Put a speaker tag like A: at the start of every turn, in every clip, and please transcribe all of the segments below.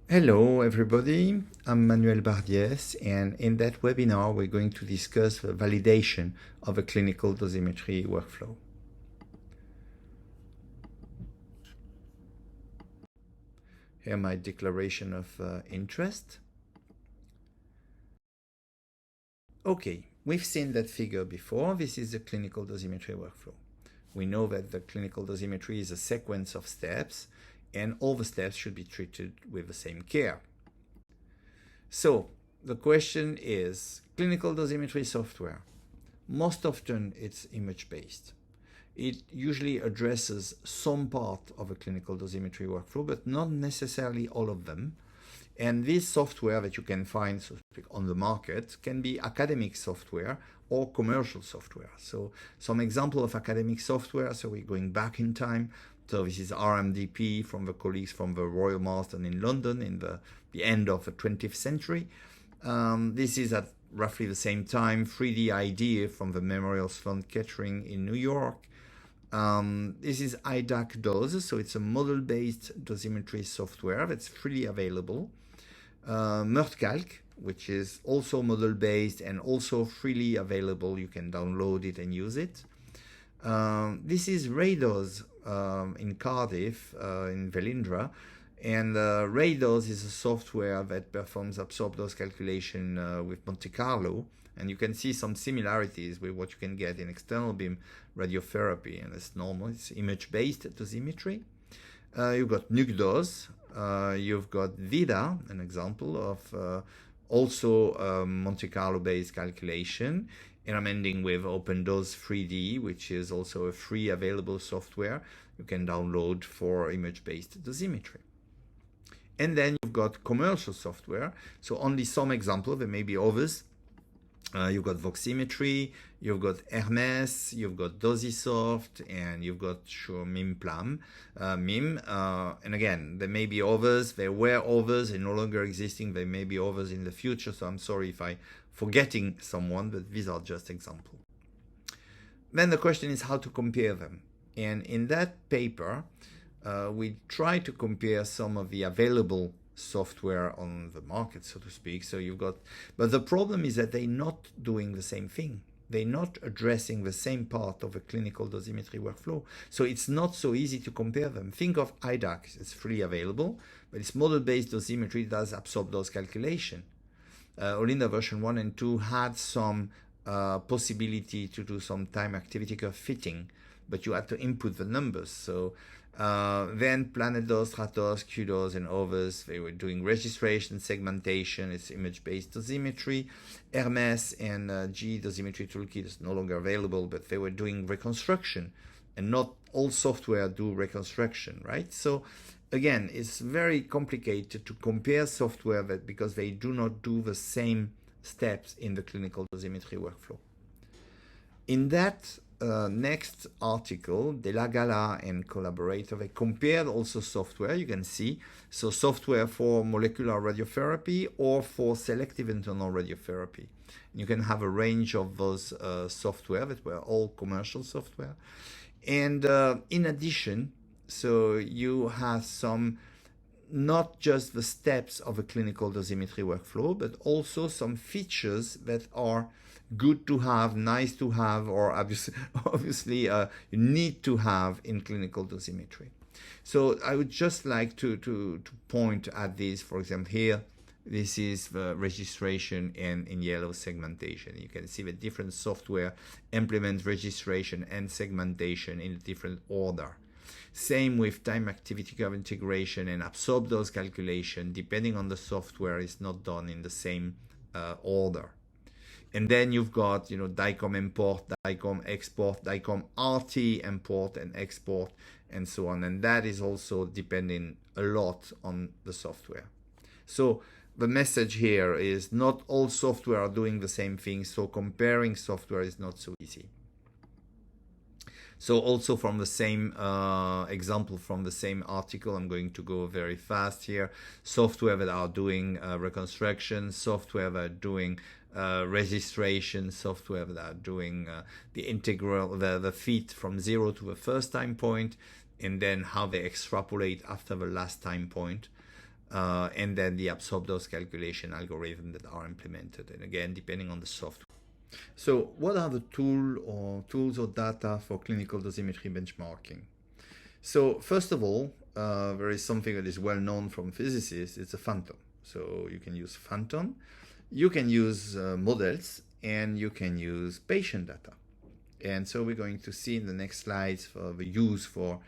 A: Hello everybody, I'm Manuel Bardiès, and in that webinar we're going to discuss the validation of a clinical dosimetry workflow. Here my declaration of interest. Okay, we've seen that figure before. This is the clinical dosimetry workflow. We know that the clinical dosimetry is a sequence of steps, and all the steps should be treated with the same care. So the question is, clinical dosimetry software. Most often it's image-based. It usually addresses some part of a clinical dosimetry workflow, but not necessarily all of them. And this software that you can find on the market can be academic software or commercial software. So some example of academic software, so we're going back in time. So this is RMDP from the colleagues from the Royal Marsden in London in the end of the 20th century. This is at roughly the same time 3D IDEA from the Memorial Sloan Kettering in New York. This is IDAC DOS, so it's a model-based dosimetry software that's freely available. MurtCalc, which is also model-based and also freely available. You can download it and use it. This is RADOS in Cardiff, in Velindre. And RADOS is a software that performs absorb-dose calculation with Monte Carlo. And you can see some similarities with what you can get in external beam radiotherapy. And it's normal, it's image-based dosimetry. You've got NucDos. You've got VIDA, an example of also Monte Carlo-based calculation. And I'm ending with OpenDose 3D, which is also a free available software you can download for image-based dosimetry. And then you've got commercial software. So only some examples, there may be others. You've got Voximetry, you've got Hermes, you've got Dosisoft, and you've got sure MIMPLAM, MIM. And again, there may be others. There were others, and no longer existing. There may be others in the future. So I'm sorry if I'm forgetting someone, but these are just examples. Then the question is how to compare them. And in that paper, we try to compare some of the available software on the market, so to speak. So you've got, but the problem is that they're not doing the same thing. They're not addressing the same part of a clinical dosimetry workflow. So it's not so easy to compare them. Think of IDAC, it's freely available, but it's model-based dosimetry, does absorb dose calculation. Olinda version 1 and 2 had some possibility to do some time activity curve fitting, but you had to input the numbers. So then PlanetDos, StraTos, QDos, and others, they were doing registration, segmentation. It's image-based dosimetry. Hermes and G dosimetry toolkit is no longer available, but they were doing reconstruction, and not all software do reconstruction, right? So again, it's very complicated to compare software that because they do not do the same steps in the clinical dosimetry workflow. In that next article, De La Gala and collaborator, they compared also software, you can see. So software for molecular radiotherapy or for selective internal radiotherapy. You can have a range of those software that were all commercial software. And in addition, so you have some, not just the steps of a clinical dosimetry workflow, but also some features that are good to have, nice to have, or obviously you need to have in clinical dosimetry. So I would just like to point at this. For example, here, this is the registration and in yellow segmentation. You can see the different software implements registration and segmentation in a different order. Same with time activity curve integration and absorb dose calculation, depending on the software, is not done in the same order. And then you've got, DICOM import, DICOM export, DICOM RT import and export, and so on. And that is also depending a lot on the software. So the message here is not all software are doing the same thing, so comparing software is not so easy. So also from the same example, from the same article, I'm going to go very fast here. Software that are doing reconstruction, software that are doing registration, software that are doing the integral, the fit from 0 to the first time point, and then how they extrapolate after the last time point. and then the absorb dose calculation algorithm that are implemented, and again depending on the software. So what are the tools or data for clinical dosimetry benchmarking? So first of all, there is something that is well known from physicists. It's a phantom. So you can use phantom, you can use models, and you can use patient data. And so we're going to see in the next slides for the use for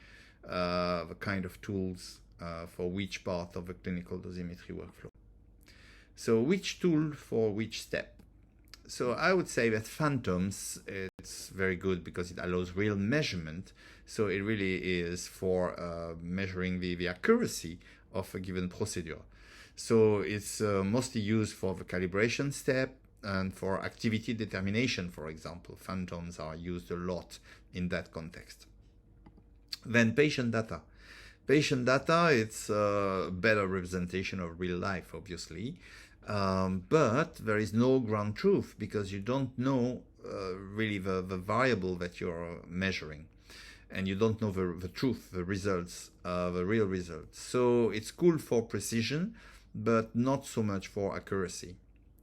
A: the kind of tools for which part of the clinical dosimetry workflow. So which tool for which step? So I would say that phantoms, it's very good because it allows real measurement. So it really is for measuring the accuracy of a given procedure. So it's mostly used for the calibration step and for activity determination, for example. Phantoms are used a lot in that context. Then patient data. Patient data, it's a better representation of real life, obviously. But there is no ground truth because you don't know really the variable that you're measuring, and you don't know the truth, the results, the real results. So it's cool for precision, but not so much for accuracy.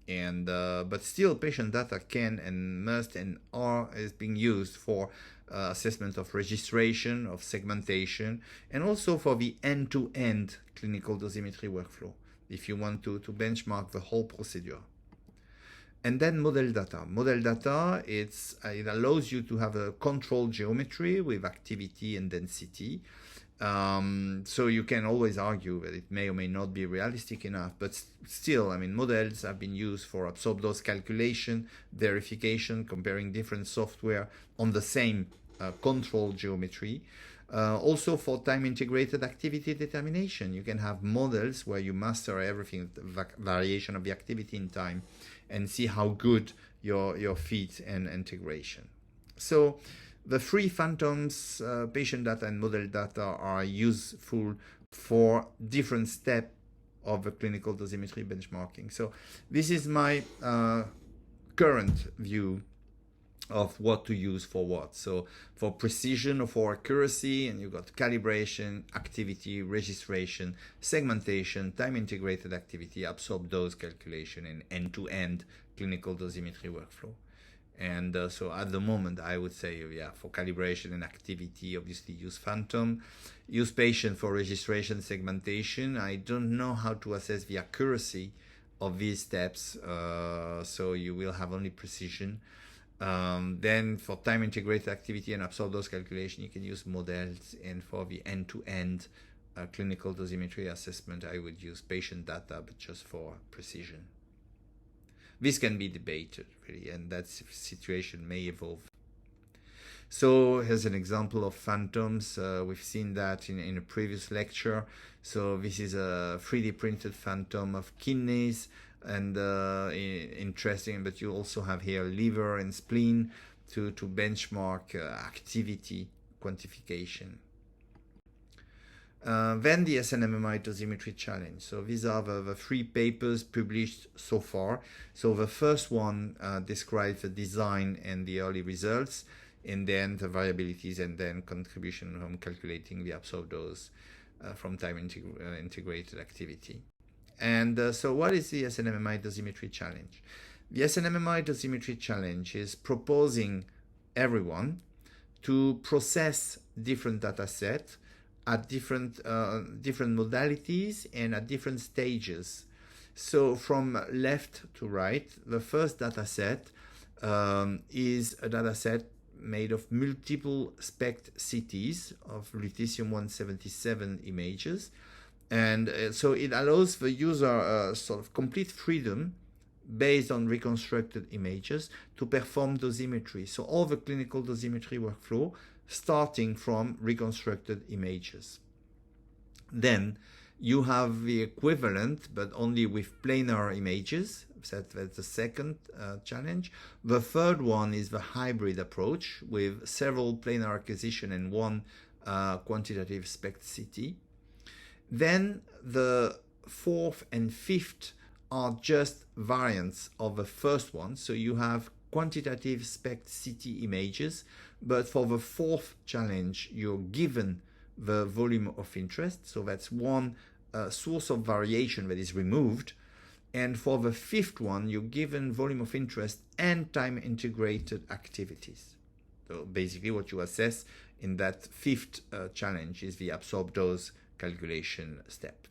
A: And but still, patient data can and must and is being used for assessment of registration, of segmentation, and also for the end-to-end clinical dosimetry workflow, if you want to benchmark the whole procedure. And then model data. Model data, it allows you to have a control geometry with activity and density. So you can always argue that it may or may not be realistic enough, but still, I mean, models have been used for absorb dose calculation, verification, comparing different software on the same control geometry. Also for time-integrated activity determination, you can have models where you master everything, the variation of the activity in time, and see how good your fit and integration. So the three phantoms, patient data and model data, are useful for different steps of the clinical dosimetry benchmarking. So this is my current view of what to use for what. So for precision or for accuracy, and you've got calibration, activity, registration, segmentation, time-integrated activity, absorb dose calculation, and end-to-end clinical dosimetry workflow. And so at the moment, I would say, yeah, for calibration and activity, obviously use phantom, use patient for registration, segmentation. I don't know how to assess the accuracy of these steps, so you will have only precision. Then for time integrated activity and absorb dose calculation, you can use models, and for the end-to-end clinical dosimetry assessment, I would use patient data, but just for precision. This can be debated, really, and that situation may evolve. So here's an example of phantoms. We've seen that in a previous lecture. So this is a 3D printed phantom of kidneys, and interesting, but you also have here liver and spleen to benchmark activity quantification. Then the SNMMI dosimetry challenge. So these are the three papers published so far. So the first one describes the design and the early results, and then the variabilities, and then contribution from calculating the absorbed dose from time integrated activity. And so what is the SNMMI dosimetry challenge? The SNMMI dosimetry challenge is proposing everyone to process different data sets at different modalities and at different stages. So from left to right, the first data set is a data set made of multiple SPECT CTs of lutetium-177 images. And so it allows the user sort of complete freedom based on reconstructed images to perform dosimetry. So all the clinical dosimetry workflow starting from reconstructed images. Then you have the equivalent, but only with planar images. That's the second challenge. The third one is the hybrid approach with several planar acquisition and one quantitative SPECT CT. Then the fourth and fifth are just variants of the first one. So you have quantitative SPECT CT images, but for the fourth challenge, you're given the volume of interest. So that's one source of variation that is removed. And for the fifth one, you're given volume of interest and time integrated activities. So basically what you assess in that fifth challenge is the absorb dose calculation step.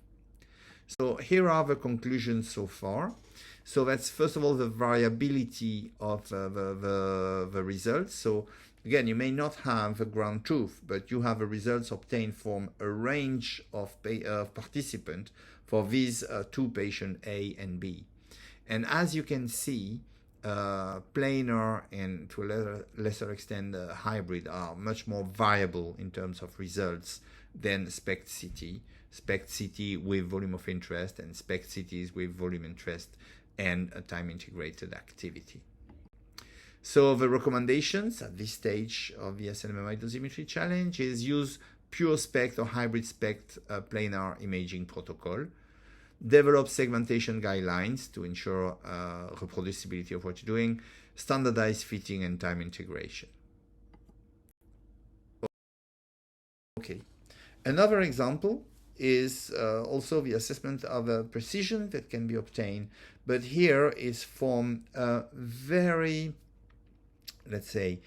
A: So here are the conclusions so far. So that's first of all the variability of the results. So again, you may not have the ground truth, but you have the results obtained from a range of participants for these two patients, A and B. And as you can see, planar and to a lesser extent hybrid are much more variable in terms of results than SPECT-CT. SPECT-CT with volume of interest and SPECT-CTs with volume interest and a time integrated activity. So the recommendations at this stage of the SNMMI dosimetry challenge is use pure SPECT or hybrid SPECT planar imaging protocol. Develop segmentation guidelines to ensure reproducibility of what you're doing. Standardize fitting and time integration. Okay. Another example is also the assessment of precision that can be obtained, but here is from a very, let's say,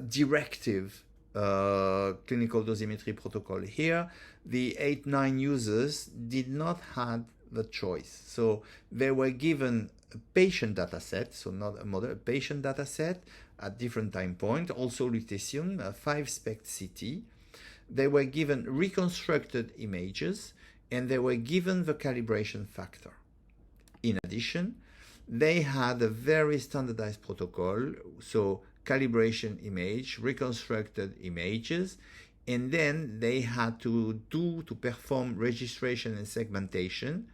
A: directive clinical dosimetry protocol. Here, the 8-9 users did not have the choice. So they were given a patient data set, so not a model, a patient data set at different time points, also lutetium, 5 SPECT-CT. They were given reconstructed images, and they were given the calibration factor. In addition, they had a very standardized protocol, so calibration image, reconstructed images, and then they had to perform registration and segmentation,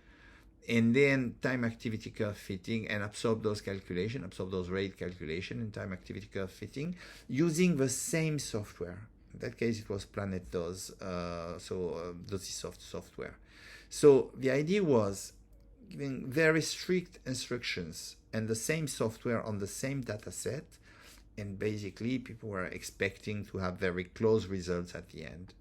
A: and then time activity curve fitting and absorb dose calculation, absorb dose rate calculation and time activity curve fitting using the same software. In that case, it was Planet DOS, Dosisoft software. So the idea was giving very strict instructions and the same software on the same data set, and basically people were expecting to have very close results at the end.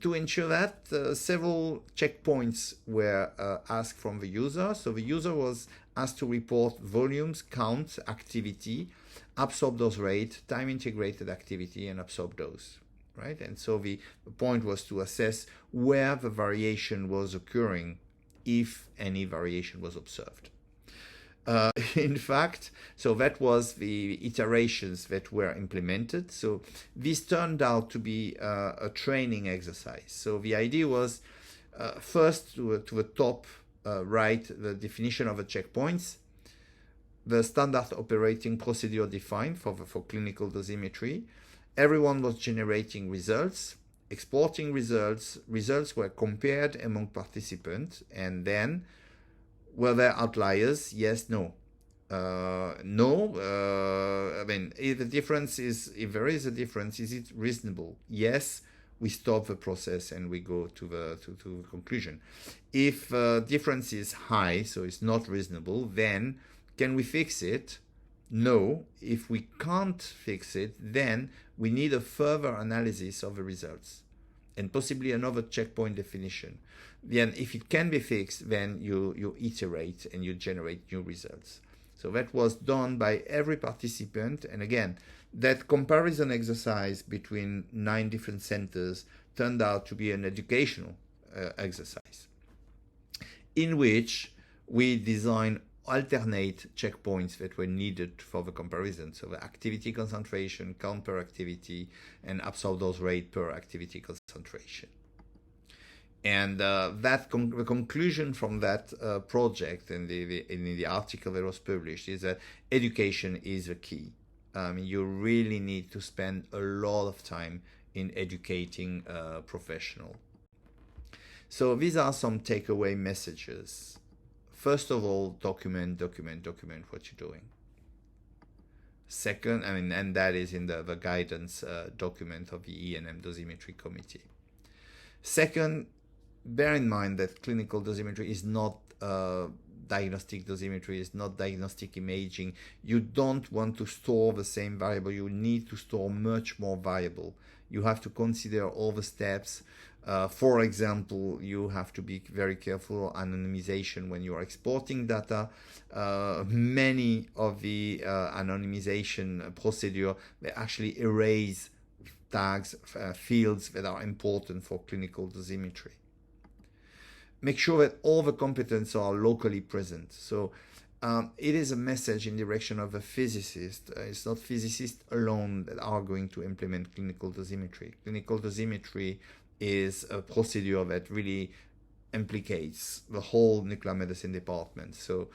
A: To ensure that, several checkpoints were asked from the user. So the user was asked to report volumes, count, activity, absorb dose rate, time integrated activity, and absorb dose, right? And so the point was to assess where the variation was occurring, if any variation was observed. In fact, so that was the iterations that were implemented. So this turned out to be a training exercise. So the idea was first to the top right, the definition of the checkpoints, the standard operating procedure defined for clinical dosimetry. Everyone was generating results, exporting results. Results were compared among participants, and then were there outliers? Yes, no. No. I mean, if there is a difference, is it reasonable? Yes. We stop the process and we go to the conclusion. If difference is high, so it's not reasonable, then can we fix it? No. If we can't fix it, then we need a further analysis of the results and possibly another checkpoint definition. Then if it can be fixed, then you iterate and you generate new results. So that was done by every participant. And again, that comparison exercise between 9 different centers turned out to be an educational exercise in which we designed alternate checkpoints that were needed for the comparison. So the activity concentration, count per activity, and absorb dose rate per activity concentration. And the conclusion from that project in the article that was published is that education is a key. You really need to spend a lot of time in educating a professional. So these are some takeaway messages. First of all, document what you're doing. Second, and that is in the guidance document of the E&M dosimetry committee. Second, bear in mind that clinical dosimetry is not diagnostic dosimetry, is not diagnostic imaging. You don't want to store the same variable. You need to store much more variable. You have to consider all the steps. For example, you have to be very careful of anonymization when you are exporting data. Many of the anonymization procedure, they actually erase tags, fields that are important for clinical dosimetry. Make sure that all the competence are locally present. So it is a message in direction of a physicist. It's not physicists alone that are going to implement clinical dosimetry. Clinical dosimetry is a procedure that really implicates the whole nuclear medicine department. So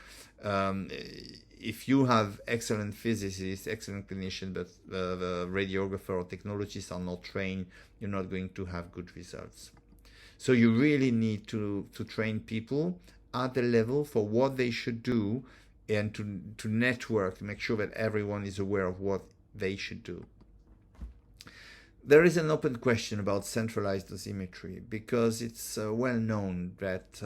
A: if you have excellent physicists, excellent clinicians, but the radiographer or technologists are not trained, you're not going to have good results. So you really need to train people at the level for what they should do, and to network, to make sure that everyone is aware of what they should do. There is an open question about centralized dosimetry, because it's well known that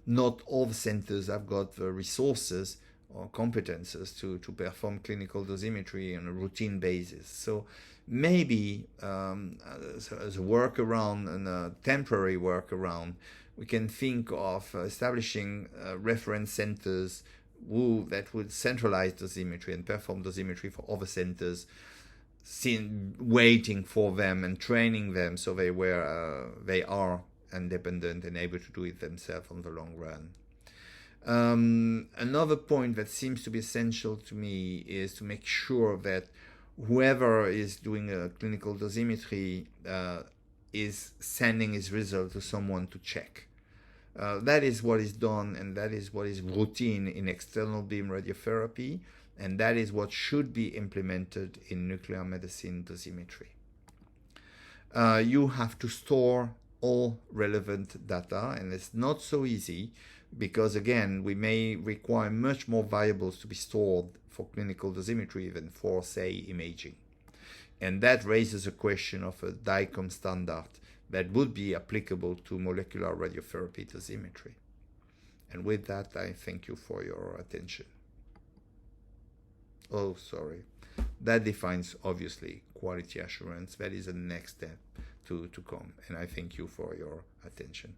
A: not all the centers have got the resources or competences to perform clinical dosimetry on a routine basis. So maybe as a workaround and a temporary workaround, we can think of establishing reference centers that would centralize dosimetry and perform dosimetry for other centers, waiting for them and training them so they are independent and able to do it themselves on the long run. Another point that seems to be essential to me is to make sure that whoever is doing a clinical dosimetry is sending his result to someone to check. That is what is done, and that is what is routine in external beam radiotherapy, and that is what should be implemented in nuclear medicine dosimetry. You have to store all relevant data, and it's not so easy, because again, we may require much more variables to be stored for clinical dosimetry than for, say, imaging. And that raises a question of a DICOM standard that would be applicable to molecular radiotherapy dosimetry. And with that, I thank you for your attention. Oh, sorry. That defines, obviously, quality assurance. That is the next step to come. And I thank you for your attention.